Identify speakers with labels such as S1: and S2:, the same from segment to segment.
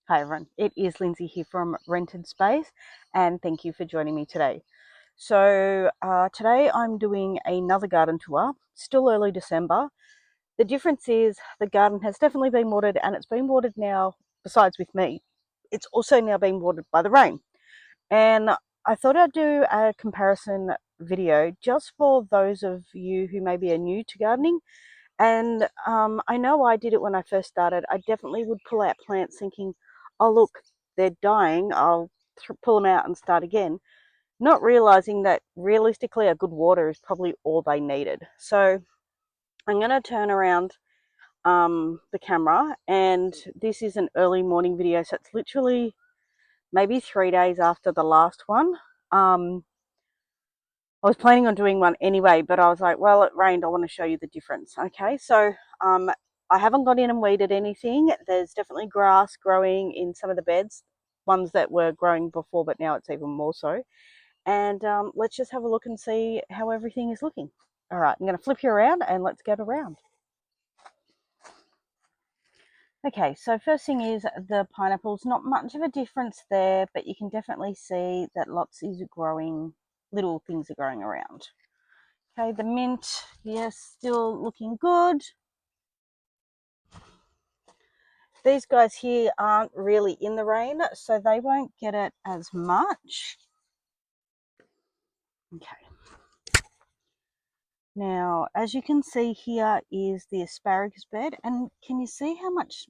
S1: Hi everyone, it is Lindsay here from Rented Space, and thank you for joining me today. So today I'm doing another garden tour, still early December. The difference is the garden has definitely been watered, and it's been watered now, besides with me, it's also now being watered by the rain. And I thought I'd do a comparison video just for those of you who maybe are new to gardening. And I know I did it when I first started. I definitely would pull out plants thinking, oh look, they're dying, I'll pull them out and start again, not realizing that realistically a good water is probably all they needed. So I'm going to turn around the camera, and this is an early morning video, so it's literally maybe 3 days after the last one. I was planning on doing one anyway, but I was like, well, it rained, I want to show you the difference. Okay, so I haven't gone in and weeded anything. There's definitely grass growing in some of the beds, ones that were growing before, but now it's even more so. And let's just have a look and see how everything is looking. All right, I'm going to flip you around and let's get around. Okay, so first thing is the pineapples. Not much of a difference there, but you can definitely see that lots is growing, little things are growing around. Okay, the mint, yes, still looking good. These guys here aren't really in the rain, so they won't get it as much. Okay. Now, as you can see, here is the asparagus bed, and can you see how much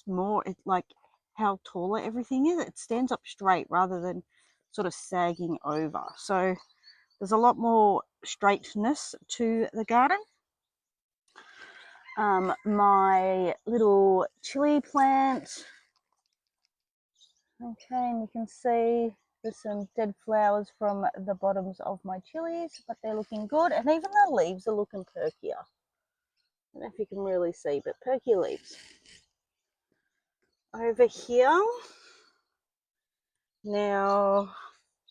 S1: more, like how taller everything is? It stands up straight rather than sort of sagging over. So there's a lot more straightness to the garden. My little chili plant. Okay, and you can see there's some dead flowers from the bottoms of my chilies, but they're looking good, and even the leaves are looking perkier. I don't know if you can really see, but perky leaves. Over here, now,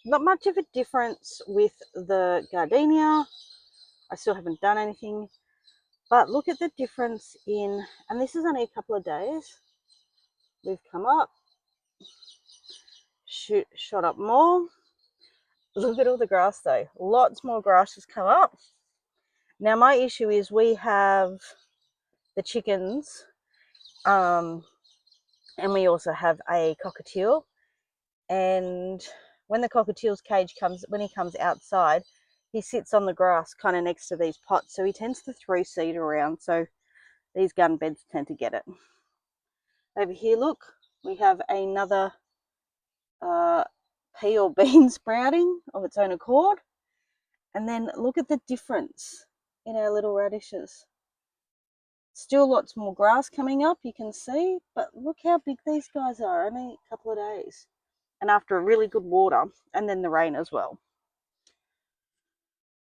S1: not much of a difference with the gardenia. I still haven't done anything, but look at the difference in, and this is only a couple of days. We've come up, shot up more. Look at all the grass though. Lots more grass has come up. Now my issue is we have the chickens, and we also have a cockatiel. And when the cockatiel's cage comes, when he comes outside, he sits on the grass kind of next to these pots. So he tends to throw seed around. So these gun beds tend to get it. Over here, look, we have another pea or bean sprouting of its own accord. And then look at the difference in our little radishes. Still lots more grass coming up, you can see, but look how big these guys are, only a couple of days. And after a really good water, and then the rain as well.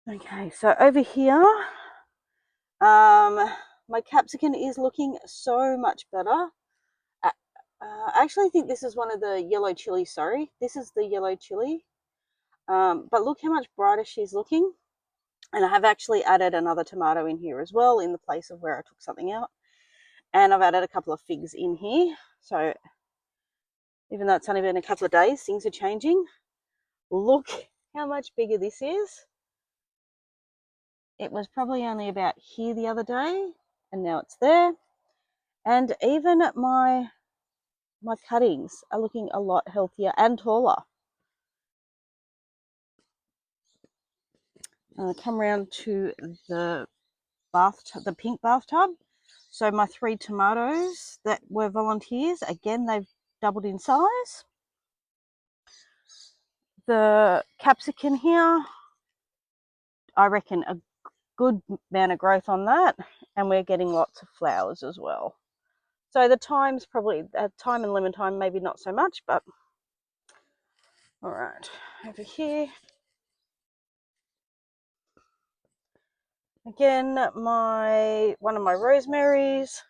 S1: Okay, so over here, my capsicum is looking so much better. I actually think this is one of the yellow chili, sorry. This is the yellow chili. But look how much brighter she's looking. And I have actually added another tomato in here as well, in the place of where I took something out. And I've added a couple of figs in here. So even though it's only been a couple of days, things are changing. Look how much bigger this is. It was probably only about here the other day, and now it's there. And even my cuttings are looking a lot healthier and taller. Come around to the pink bathtub. So my 3 tomatoes that were volunteers, again, they've doubled in size. The capsicum here, I reckon a good amount of growth on that, and we're getting lots of flowers as well. So the time's probably, time and lemon time, maybe not so much, but all right, over here. Again, one of my rosemaries,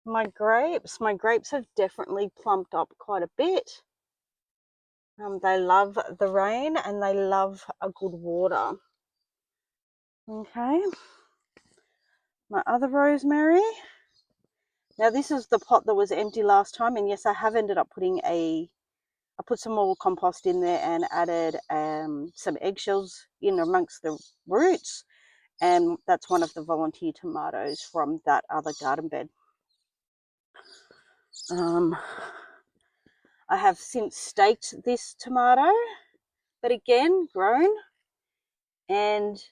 S1: my grapes have definitely plumped up quite a bit. They love the rain and they love a good water. Okay, my other rosemary, Now this is the pot that was empty last time, and yes, I have ended up I put some more compost in there and added some eggshells in amongst the roots, and that's one of the volunteer tomatoes from that other garden bed. I have since staked this tomato, but again grown, and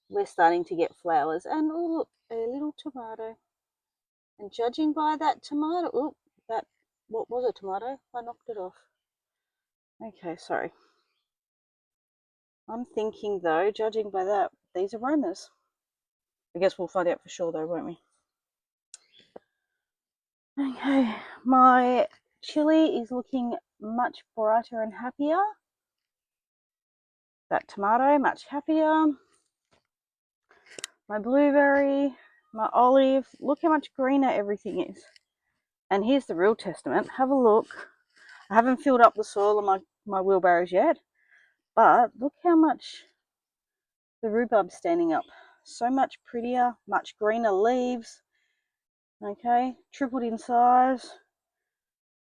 S1: we're starting to get flowers. And oh look, a little tomato. And judging by that tomato, oh, that, what was a tomato? I knocked it off. Okay, sorry. I'm thinking though, judging by that, these are aromas. I guess we'll find out for sure though, won't we? Okay, my chili is looking much brighter and happier. That tomato, much happier. My blueberry, my olive, look how much greener everything is. And here's the real testament. Have a look. I haven't filled up the soil on my wheelbarrows yet, but look how much the rhubarb's standing up. So much prettier, much greener leaves. Okay, tripled in size.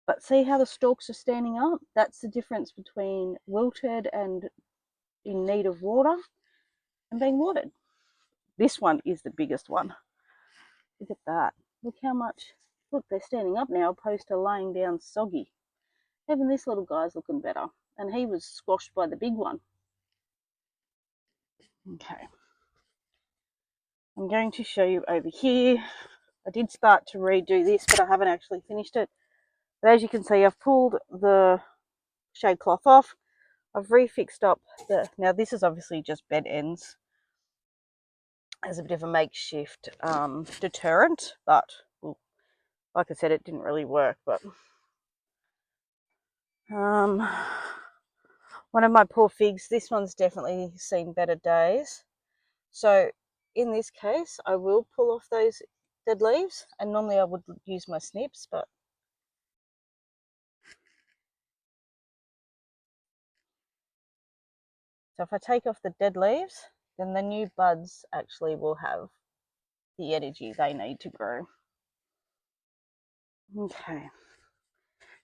S1: But see how the stalks are standing up? That's the difference between wilted and in need of water and being watered. This one is the biggest one. Look at that. Look how much, look, they're standing up now opposed to laying down soggy. Even this little guy's looking better. And he was squashed by the big one. Okay. I'm going to show you over here. I did start to redo this, but I haven't actually finished it. But as you can see, I've pulled the shade cloth off. I've refixed up now this is obviously just bed ends as a bit of a makeshift deterrent, but well, like I said, it didn't really work. But one of my poor figs, this one's definitely seen better days. So in this case, I will pull off those dead leaves, and normally I would use my snips, but so if I take off the dead leaves, then the new buds actually will have the energy they need to grow. Okay.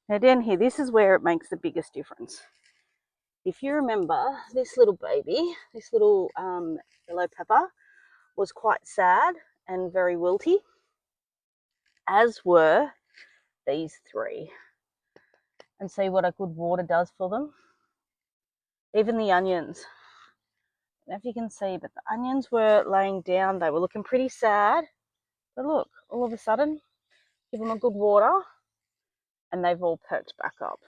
S1: Now down here, this is where it makes the biggest difference. If you remember, this little baby, this little yellow pepper, was quite sad and very wilty, as were these three. And see what a good water does for them. Even the onions. I don't know if you can see, but the onions were laying down. They were looking pretty sad. But look, all of a sudden, give them a good water, and they've all perked back up.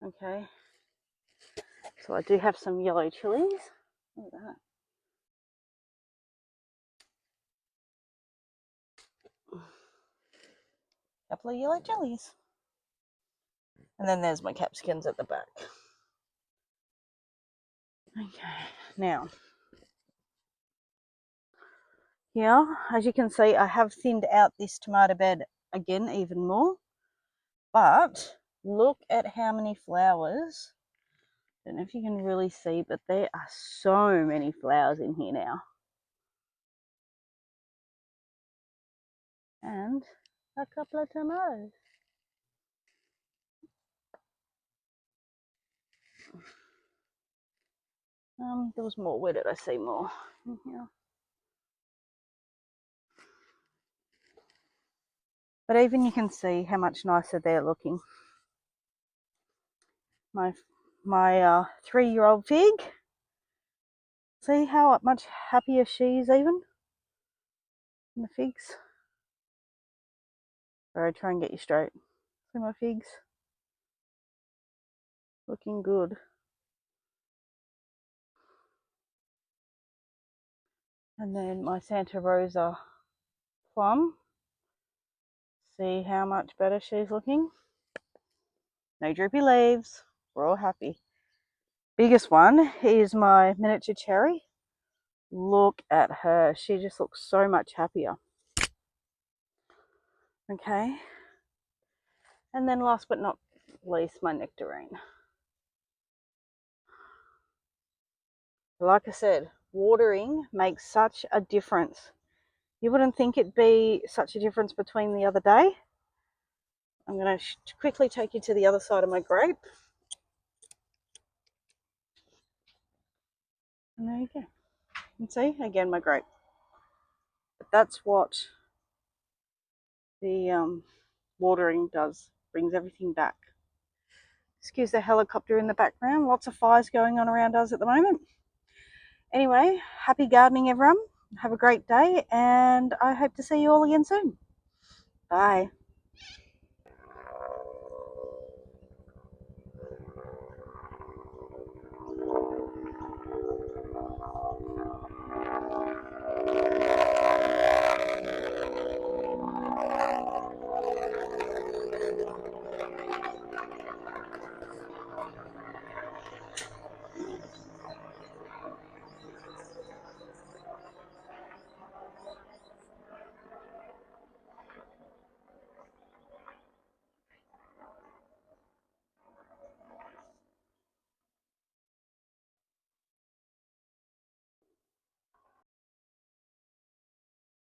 S1: Okay. So I do have some yellow chilies. Look at that. Couple of yellow chilies. And then there's my capsicums at the back. Okay, now here, as you can see, I have thinned out this tomato bed again even more. But look at how many flowers. I don't know if you can really see, but there are so many flowers in here now. And a couple of tomatoes. There was more. Where did I see more? In here. But even you can see how much nicer they're looking. My 3-year-old fig. See how much happier she is even in the figs. Alright, try and get you straight. See my figs? Looking good. And then my Santa Rosa plum. See how much better she's looking? No droopy leaves. We're all happy. Biggest one is my miniature cherry. Look at her. She just looks so much happier. Okay. And then last but not least, my nectarine. Like I said, watering makes such a difference You wouldn't think it'd be such a difference between the other day. I'm going to quickly take you to the other side of my grape. And there you go. You can see, again, my grape. But that's what the watering does, brings everything back. Excuse the helicopter in the background. Lots of fires going on around us at the moment. Anyway, happy gardening, everyone. Have a great day, and I hope to see you all again soon. Bye.